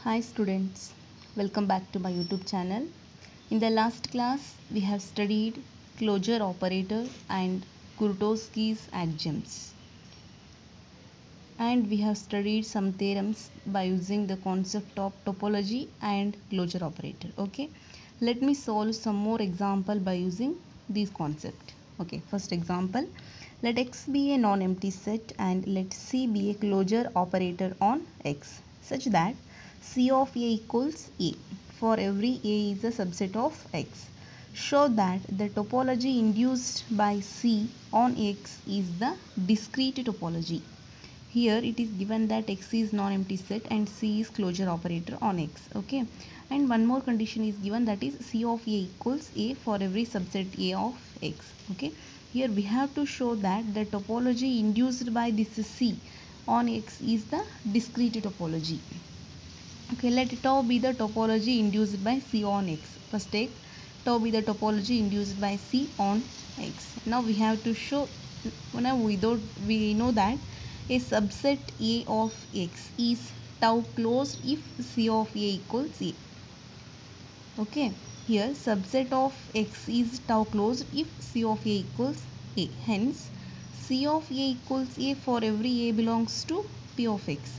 Hi students, welcome back to my YouTube channel. In the last class, we have studied closure operator and Kuratowski's axioms. And we have studied some theorems by using the concept of topology and closure operator. Okay, let me solve some more example by using these concept. Okay, first example, let X be a non-empty set and let C be a closure operator on X such that C of A equals A for every A is a subset of X. Show that the topology induced by C on X is the discrete topology. Here it is given that X is non-empty set and C is closure operator on X. Okay, and one more condition is given, that is C of A equals A for every subset A of X. Okay, here we have to show that the topology induced by this C on X is the discrete topology. Okay, let tau be the topology induced by C on X. First take tau be the topology induced by C on X. Now we have to show, now we know that a subset A of X is tau closed if C of A equals A. Okay, here subset of X is tau closed if C of A equals A. Hence, C of A equals A for every A belongs to P of X.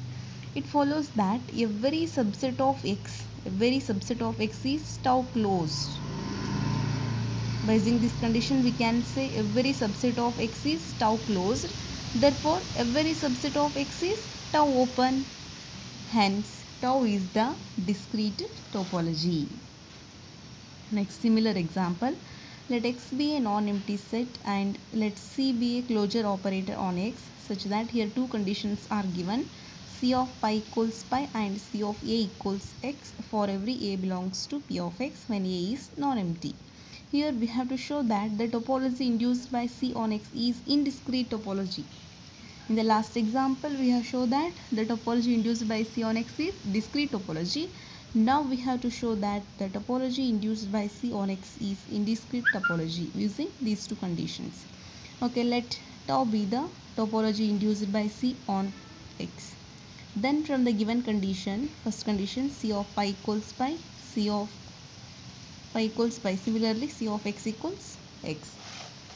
It follows that every subset of X is tau closed. By using this condition, we can say every subset of X is tau closed. Therefore, every subset of X is tau open. Hence, tau is the discrete topology. Next, similar example. Let X be a non-empty set and let C be a closure operator on X such that here two conditions are given. C of pi equals pi and C of A equals X for every A belongs to P of X when A is non-empty. Here we have to show that the topology induced by C on X is indiscrete topology. In the last example, we have shown that the topology induced by C on X is discrete topology. Now we have to show that the topology induced by C on X is indiscrete topology using these two conditions. Okay, let tau be the topology induced by C on X. Then from the given condition, first condition, C of pi equals pi, C of pi equals pi. Similarly, C of X equals X.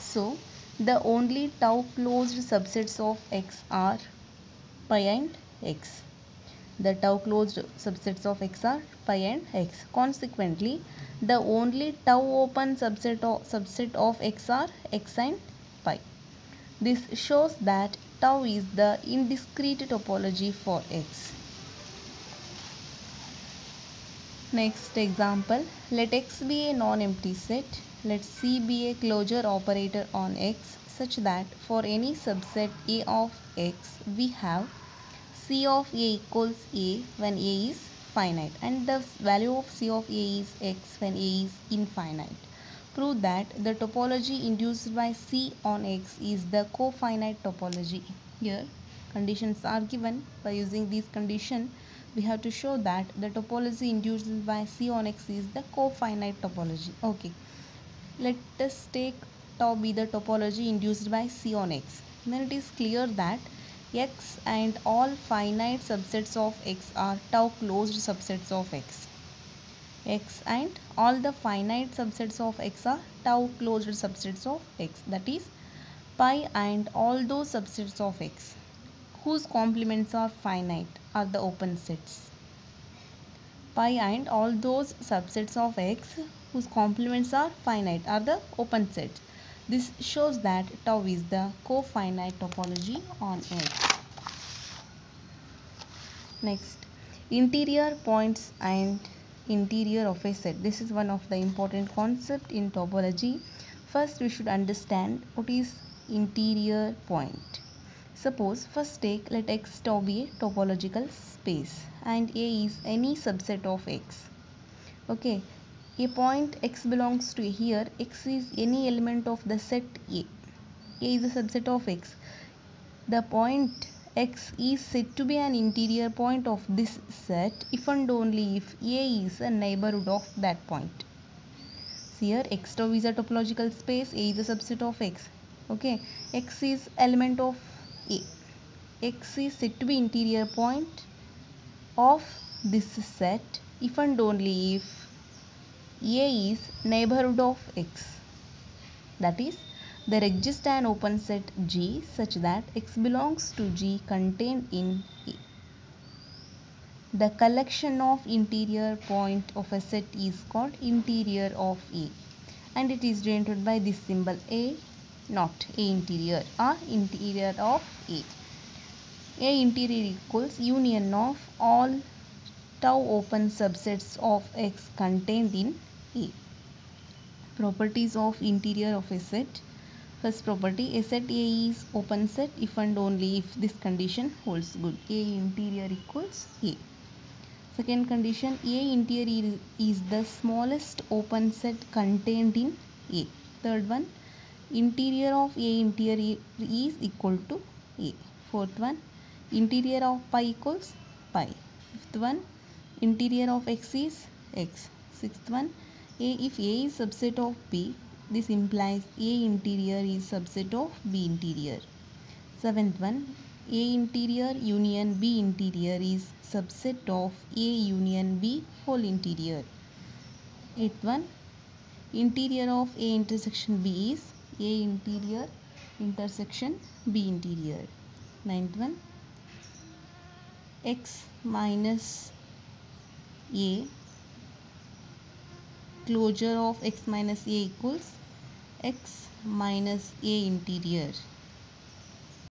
So, the only tau closed subsets of X are pi and X. The tau closed subsets of X are pi and X. Consequently, the only tau open subset of X are X and pi. This shows that tau is the indiscrete topology for X. Next example, let X be a non-empty set. Let C be a closure operator on X such that for any subset A of X, we have C of A equals A when A is finite and the value of C of A is X when A is infinite. Prove that the topology induced by C on X is the cofinite topology. Here conditions are given. By using these conditions, we have to show that the topology induced by C on X is the cofinite topology. Okay, let us take tau be the topology induced by C on X. Then it is clear that X and all finite subsets of X are tau closed subsets of X. X and all the finite subsets of X are tau closed subsets of X. That is, pi and all those subsets of X whose complements are finite are the open sets. Pi and all those subsets of X whose complements are finite are the open sets. This shows that tau is the cofinite topology on X. Next, interior points and interior of a set. This is one of the important concept in topology. First, we should understand what is interior point. Suppose first take, let X tau be a topological space and A is any subset of X. Okay, a point X belongs to here. X is any element of the set A. A is a subset of X. The point X is said to be an interior point of this set if and only if A is a neighborhood of that point. So here X tau is a topological space, A is a subset of X. Okay, X is element of A. X is said to be interior point of this set if and only if A is neighborhood of X. That is, there exists an open set G such that X belongs to G contained in A. The collection of interior point of a set is called interior of A, and it is denoted by this symbol A naught, A interior, or interior of A. A interior equals union of all tau open subsets of X contained in A. Properties of interior of a set. First property, a set A is open set if and only if this condition holds good. A interior equals A. Second condition, A interior is the smallest open set contained in A. Third one, interior of A interior is equal to A. Fourth one, interior of pi equals pi. Fifth one, interior of X is X. Sixth one, if A is subset of B, this implies A interior is subset of B interior. Seventh one, A interior union B interior is subset of A union B whole interior. Eighth one, interior of A intersection B is A interior intersection B interior. Ninth one, X minus A, closure of X minus A equals X minus A interior.